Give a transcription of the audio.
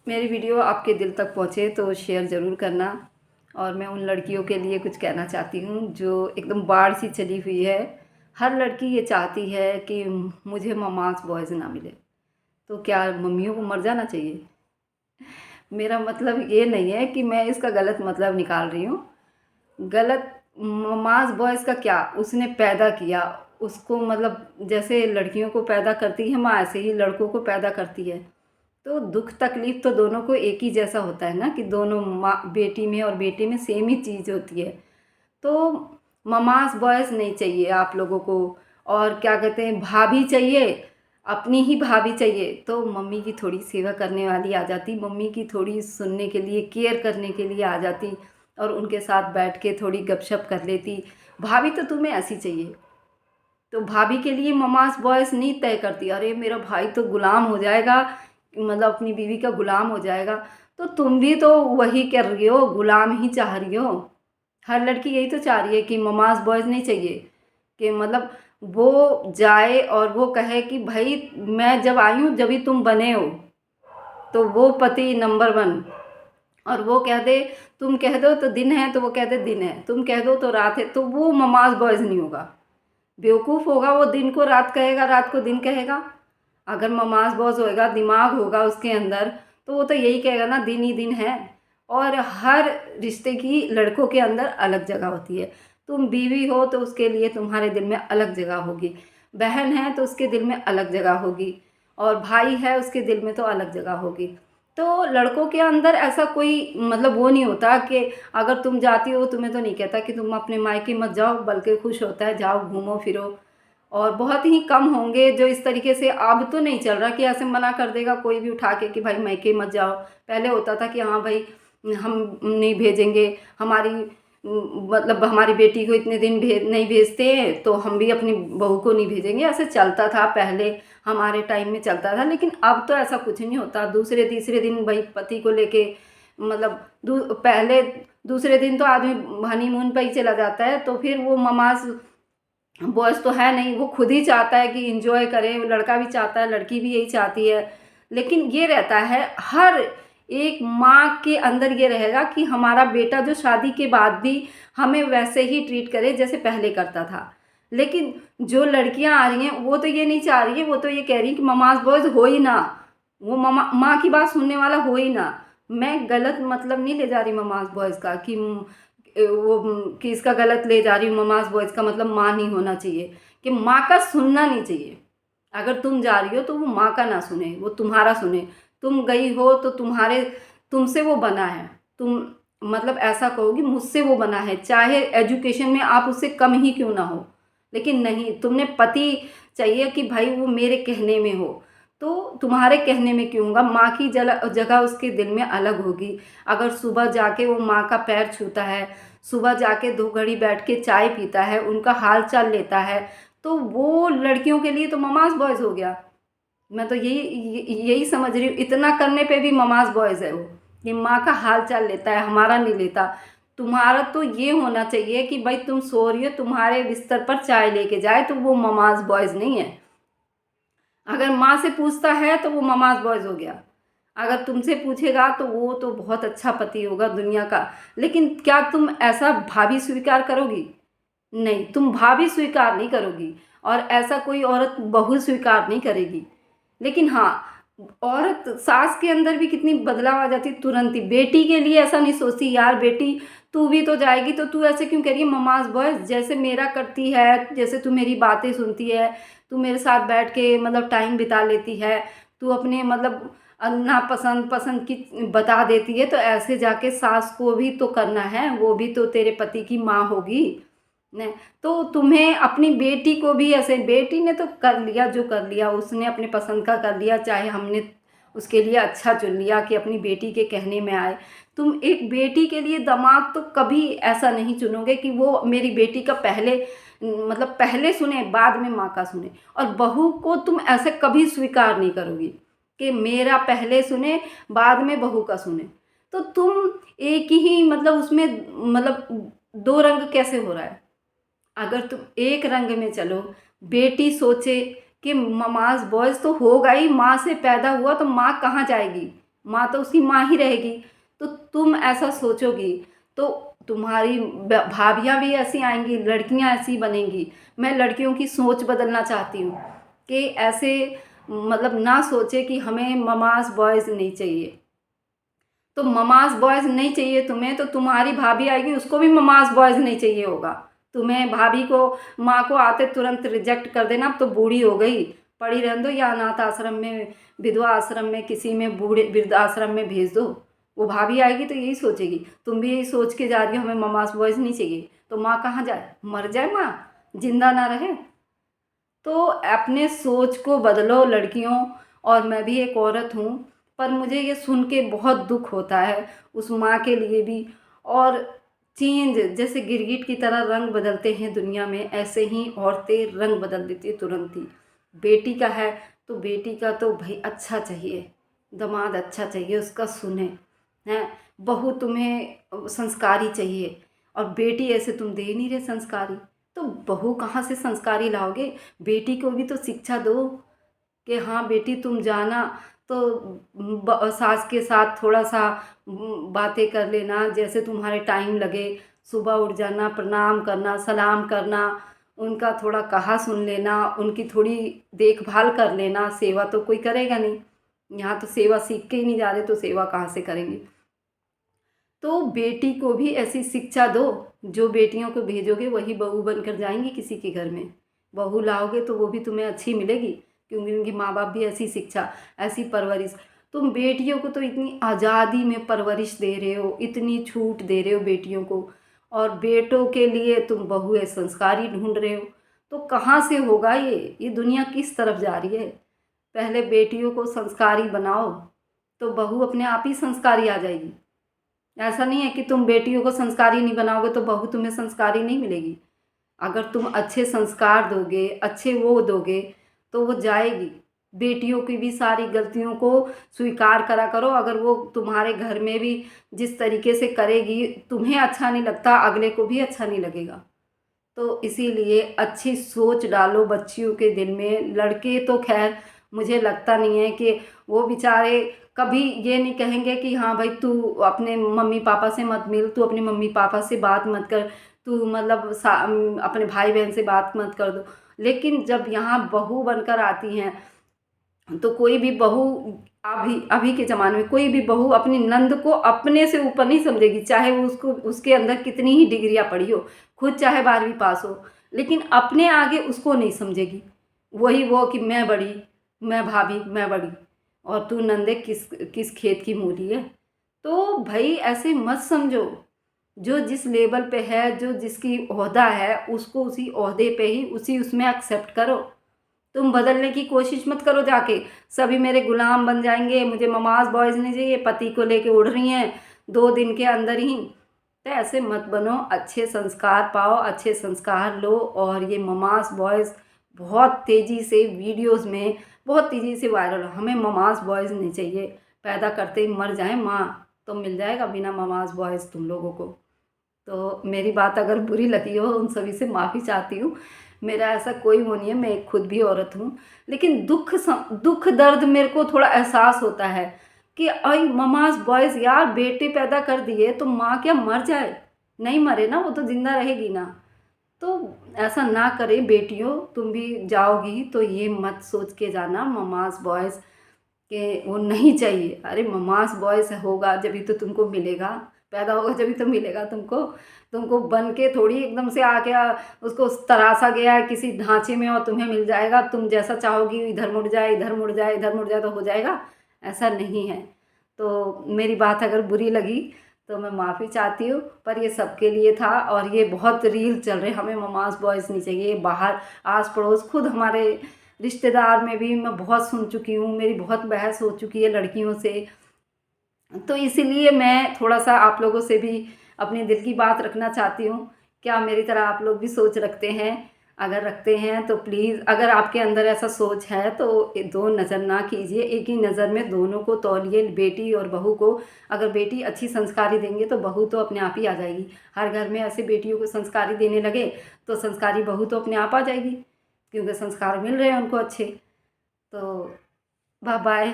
मेरी वीडियो आपके दिल तक पहुँचे तो शेयर ज़रूर करना। और मैं उन लड़कियों के लिए कुछ कहना चाहती हूँ जो एकदम बाढ़ सी चली हुई है। हर लड़की ये चाहती है कि मुझे ममास बॉयज़ ना मिले। तो क्या मम्मियों को मर जाना चाहिए? मेरा मतलब ये नहीं है कि मैं इसका गलत मतलब निकाल रही हूँ। गलत ममास बॉयज़ का क्या, उसने पैदा किया उसको, मतलब जैसे लड़कियों को पैदा करती है माँ, ऐसे ही लड़कों को पैदा करती है। तो दुख तकलीफ़ तो दोनों को एक ही जैसा होता है ना, कि दोनों माँ बेटी में और बेटे में सेम ही चीज़ होती है। तो ममास बॉयज़ नहीं चाहिए आप लोगों को। और क्या कहते हैं, भाभी चाहिए, अपनी ही भाभी चाहिए। तो मम्मी की थोड़ी सेवा करने वाली आ जाती, मम्मी की थोड़ी सुनने के लिए, केयर करने के लिए आ जाती और उनके साथ बैठ के थोड़ी गपशप कर लेती। भाभी तो तुम्हें ऐसी चाहिए। तो भाभी के लिए ममास बॉयज़ नहीं तय करती, अरे मेरा भाई तो गुलाम हो जाएगा, मतलब अपनी बीवी का गुलाम हो जाएगा। तो तुम भी तो वही कर रही हो, गुलाम ही चाह रही हो। हर लड़की यही तो चाह रही है कि ममास बॉयज़ नहीं चाहिए, कि मतलब वो जाए और वो कहे कि भाई मैं जब आई हूँ जब ही तुम बने हो। तो वो पति नंबर वन। और वो कह दे, तुम कह दो तो दिन है तो वो कह दे दिन है, तुम कह दो तो रात है, तो वो ममास बॉयज़ नहीं होगा। बेवकूफ़ होगा वो, दिन को रात कहेगा, रात को दिन कहेगा। अगर ममास बॉस होएगा, दिमाग होगा उसके अंदर, तो वो तो यही कहेगा ना, दिन ही दिन है। और हर रिश्ते की लड़कों के अंदर अलग जगह होती है। तुम बीवी हो तो उसके लिए तुम्हारे दिल में अलग जगह होगी, बहन है तो उसके दिल में अलग जगह होगी, और भाई है उसके दिल में तो अलग जगह होगी। तो लड़कों के अंदर ऐसा कोई मतलब वो नहीं होता कि अगर तुम जाती हो, तुम्हें तो नहीं कहता कि तुम अपने मायके मत जाओ, बल्कि खुश होता है जाओ घूमो फिरो। और बहुत ही कम होंगे जो इस तरीके से, अब तो नहीं चल रहा कि ऐसे मना कर देगा कोई भी उठा के कि भाई मायके मत जाओ। पहले होता था कि हाँ भाई हम नहीं भेजेंगे, हमारी मतलब हमारी बेटी को इतने दिन नहीं भेजते हैं तो हम भी अपनी बहू को नहीं भेजेंगे, ऐसे चलता था पहले, हमारे टाइम में चलता था। लेकिन अब तो ऐसा कुछ नहीं होता। दूसरे तीसरे दिन भाई पति को लेके, मतलब पहले दूसरे दिन तो आदमी हनीमून पर ही चला जाता है। तो फिर वो ममाज बॉयज़ तो है नहीं, वो खुद ही चाहता है कि इंजॉय करें, लड़का भी चाहता है, लड़की भी यही चाहती है। लेकिन ये रहता है हर एक माँ के अंदर, ये रहेगा कि हमारा बेटा जो शादी के बाद भी हमें वैसे ही ट्रीट करे जैसे पहले करता था। लेकिन जो लड़कियां आ रही हैं वो तो ये नहीं चाह रही है, वो तो ये कह रही हैं कि ममाज बॉयज़ हो ही ना, वो ममा माँ की बात सुनने वाला हो ही ना। मैं गलत मतलब नहीं ले जा रही ममाज बॉयज़ का कि वो कि इसका गलत ले जा रही हूँ, ममाज बॉयज़ का मतलब माँ नहीं होना चाहिए, कि माँ का सुनना नहीं चाहिए। अगर तुम जा रही हो तो वो माँ का ना सुने, वो तुम्हारा सुने। तुम गई हो तो तुमसे वो बना है, तुम मतलब ऐसा कहोगी मुझसे वो बना है, चाहे एजुकेशन में आप उससे कम ही क्यों ना हो। लेकिन नहीं, तुमने पति चाहिए कि भाई वो मेरे कहने में हो। तो तुम्हारे कहने में क्यों होगा, माँ की जगह उसके दिल में अलग होगी। अगर सुबह जाके वो माँ का पैर छूता है, सुबह जाके 2 घड़ी बैठ के चाय पीता है, उनका हाल चाल लेता है, तो वो लड़कियों के लिए तो ममाज बॉयज़ हो गया। मैं तो यही समझ रही हूँ, इतना करने पे भी ममाज बॉयज़ है वो, कि माँ का हाल चाल लेता है, हमारा नहीं लेता। तुम्हारा तो ये होना चाहिए कि भाई तुम सो रही हो, तुम्हारे बिस्तर पर चाय लेके जाए, तो वो ममाज बॉयज़ नहीं है। अगर माँ से पूछता है तो वो ममाज बॉयज़ हो गया। अगर तुमसे पूछेगा तो वो तो बहुत अच्छा पति होगा दुनिया का। लेकिन क्या तुम ऐसा भाभी स्वीकार करोगी? नहीं, तुम भाभी स्वीकार नहीं करोगी, और ऐसा कोई औरत बहू स्वीकार नहीं करेगी। लेकिन हाँ, औरत सास के अंदर भी कितनी बदलाव आ जाती है तुरंत ही। बेटी के लिए ऐसा नहीं सोचती, यार बेटी तू भी तो जाएगी तो तू ऐसे क्यों कह रही है ममाज बॉयज़, जैसे मेरा करती है, जैसे तू मेरी बातें सुनती है, तू मेरे साथ बैठ के मतलब टाइम बिता लेती है, तू अपने मतलब नापसंद पसंद की बता देती है, तो ऐसे जाके सास को भी तो करना है, वो भी तो तेरे पति की माँ होगी ने। तो तुम्हें अपनी बेटी को भी ऐसे, बेटी ने तो कर लिया जो कर लिया, उसने अपने पसंद का कर लिया, चाहे हमने उसके लिए अच्छा चुन लिया कि अपनी बेटी के कहने में आए। तुम एक बेटी के लिए दामाद तो कभी ऐसा नहीं चुनोगे कि वो मेरी बेटी का पहले मतलब पहले सुने बाद में माँ का सुने। और बहू को तुम ऐसे कभी स्वीकार नहीं करोगी कि मेरा पहले सुने बाद में बहू का सुने। तो तुम एक ही मतलब उसमें मतलब दो रंग कैसे हो रहा है? अगर तुम एक रंग में चलो, बेटी सोचे कि ममाज बॉयज़ तो होगा ही, माँ से पैदा हुआ तो माँ कहाँ जाएगी, माँ तो उसकी माँ ही रहेगी। तो तुम ऐसा सोचोगी तो तुम्हारी भाभियाँ भी ऐसी आएंगी, लड़कियाँ ऐसी बनेंगी। मैं लड़कियों की सोच बदलना चाहती हूँ कि ऐसे मतलब ना सोचे कि हमें ममास बॉयज़ नहीं चाहिए। तो ममास बॉयज़ नहीं चाहिए तुम्हें, तो तुम्हारी भाभी आएगी उसको भी ममास बॉयज़ नहीं चाहिए होगा। तुम्हें भाभी को, माँ को आते तुरंत रिजेक्ट कर देना, अब तो बूढ़ी हो गई, पड़ी रहने दो, या अनाथ आश्रम में, विधवा आश्रम में, किसी में, बूढ़े वृद्ध आश्रम में भेज दो। वो भाभी आएगी तो यही सोचेगी, तुम भी यही सोच के जा रही हो हमें ममास बॉयज़ नहीं चाहिए, तो माँ कहाँ जाए, मर जाए माँ, जिंदा ना रहे। तो अपने सोच को बदलो लड़कियों। और मैं भी एक औरत हूँ, पर मुझे ये सुन के बहुत दुख होता है उस माँ के लिए भी। और चेंज जैसे गिरगिट की तरह रंग बदलते हैं दुनिया में, ऐसे ही औरतें रंग बदल देती है तुरंत ही। बेटी का है तो बेटी का तो भाई अच्छा चाहिए, दामाद अच्छा चाहिए, उसका सुने हैं। बहू तुम्हें संस्कारी चाहिए, और बेटी ऐसे तुम दे नहीं रहे संस्कारी, तो बहू कहाँ से संस्कारी लाओगे। बेटी को भी तो शिक्षा दो कि हाँ बेटी तुम जाना तो सास के साथ थोड़ा सा बातें कर लेना, जैसे तुम्हारे टाइम लगे, सुबह उठ जाना, प्रणाम करना, सलाम करना, उनका थोड़ा कहा सुन लेना, उनकी थोड़ी देखभाल कर लेना। सेवा तो कोई करेगा नहीं, यहाँ तो सेवा सीख के ही नहीं जा रहे, तो सेवा कहाँ से करेंगे। तो बेटी को भी ऐसी शिक्षा दो, जो बेटियों को भेजोगे वही बहू बनकर जाएंगी किसी के घर में। बहू लाओगे तो वो भी तुम्हें अच्छी मिलेगी, क्योंकि उनके माँ बाप भी ऐसी शिक्षा, ऐसी परवरिश। तुम बेटियों को तो इतनी आज़ादी में परवरिश दे रहे हो, इतनी छूट दे रहे हो बेटियों को, और बेटों के लिए तुम बहुएं संस्कारी ढूंढ रहे हो। तो कहाँ से होगा ये दुनिया किस तरफ जा रही है। पहले बेटियों को संस्कारी बनाओ, तो बहू अपने आप ही संस्कारी आ जाएगी। ऐसा नहीं है कि तुम बेटियों को संस्कारी नहीं बनाओगे तो बहू तुम्हें संस्कारी नहीं मिलेगी। अगर तुम अच्छे संस्कार दोगे, अच्छे वो दोगे, तो वो जाएगी। बेटियों की भी सारी गलतियों को स्वीकार करा करो। अगर वो तुम्हारे घर में भी जिस तरीके से करेगी, तुम्हें अच्छा नहीं लगता, अगले को भी अच्छा नहीं लगेगा। तो इसीलिए अच्छी सोच डालो बच्चियों के दिल में। लड़के तो खैर मुझे लगता नहीं है कि वो बेचारे कभी ये नहीं कहेंगे कि हाँ भाई तू अपने मम्मी पापा से मत मिल, तू अपने मम्मी पापा से बात मत कर, तू मतलब अपने भाई बहन से बात मत कर दो। लेकिन जब यहाँ बहू बनकर आती हैं, तो कोई भी बहू, अभी अभी के ज़माने में कोई भी बहू अपनी नंद को अपने से ऊपर नहीं समझेगी, चाहे वो उसको उसके अंदर कितनी ही डिग्रियाँ पढ़ी हो, खुद चाहे 12वीं पास हो, लेकिन अपने आगे उसको नहीं समझेगी। वही वो कि मैं बड़ी, मैं भाभी, मैं बड़ी, और तू नंदे किस किस खेत की मूली है। तो भाई ऐसे मत समझो। जो जिस लेवल पे है, जो जिसकी ओहदा है, उसको उसी ओहदे पे ही, उसी उसमें एक्सेप्ट करो। तुम बदलने की कोशिश मत करो जाके, सभी मेरे गुलाम बन जाएंगे, मुझे ममाज बॉयज़ नहीं चाहिए, पति को लेके उड़ रही हैं 2 दिन के अंदर ही। तो ऐसे मत बनो, अच्छे संस्कार पाओ, अच्छे संस्कार लो। और ये ममाज बॉयज़ बहुत तेज़ी से वीडियोस में बहुत तेज़ी से वायरल हो। हमें ममाज बॉयज़ नहीं चाहिए, पैदा करते ही मर जाए माँ तो मिल जाएगा बिना ममाज बॉयज़ तुम लोगों को। तो मेरी बात अगर बुरी लगी हो, उन सभी से माफ़ी चाहती हूँ। मेरा ऐसा कोई वो नहीं है, मैं खुद भी औरत हूँ। लेकिन दुख दर्द मेरे को थोड़ा एहसास होता है कि आई ममाज बॉयज़, यार बेटे पैदा कर दिए तो माँ क्या मर जाए, नहीं मरे ना, वो तो ज़िंदा रहेगी ना। तो ऐसा ना करें बेटियों, तुम भी जाओगी तो ये मत सोच के जाना ममाज बॉयज़ कि वो नहीं चाहिए। अरे ममास बॉयज़ होगा जभी तो तुमको मिलेगा, पैदा होगा जभी तो मिलेगा तुमको। तुमको बन के थोड़ी एकदम से आ गया, उसको तराशा गया है किसी ढांचे में और तुम्हें मिल जाएगा। तुम जैसा चाहोगी इधर मुड़ जाए, इधर मुड़ जाए, इधर मुड़ जाए तो हो जाएगा, ऐसा नहीं है। तो मेरी बात अगर बुरी लगी तो मैं माफ़ी चाहती हूँ, पर ये सबके लिए था। और ये बहुत रील चल रहे, हमें ममास बॉयज़ नहीं चाहिए। बाहर आस पड़ोस, खुद हमारे रिश्तेदार में भी मैं बहुत सुन चुकी हूँ, मेरी बहुत बहस हो चुकी है लड़कियों से। तो इसीलिए मैं थोड़ा सा आप लोगों से भी अपने दिल की बात रखना चाहती हूँ। क्या मेरी तरह आप लोग भी सोच रखते हैं? अगर रखते हैं तो प्लीज़, अगर आपके अंदर ऐसा सोच है तो दो नज़र ना कीजिए, एक ही नज़र में दोनों को तौलिए, बेटी और बहू को। अगर बेटी अच्छी संस्कारी देंगे तो बहू तो अपने आप ही आ जाएगी। हर घर में ऐसे बेटियों को संस्कारी देने लगे तो संस्कारी बहू तो अपने आप आ जाएगी, क्योंकि संस्कार मिल रहे हैं उनको अच्छे। तो बाय बाय।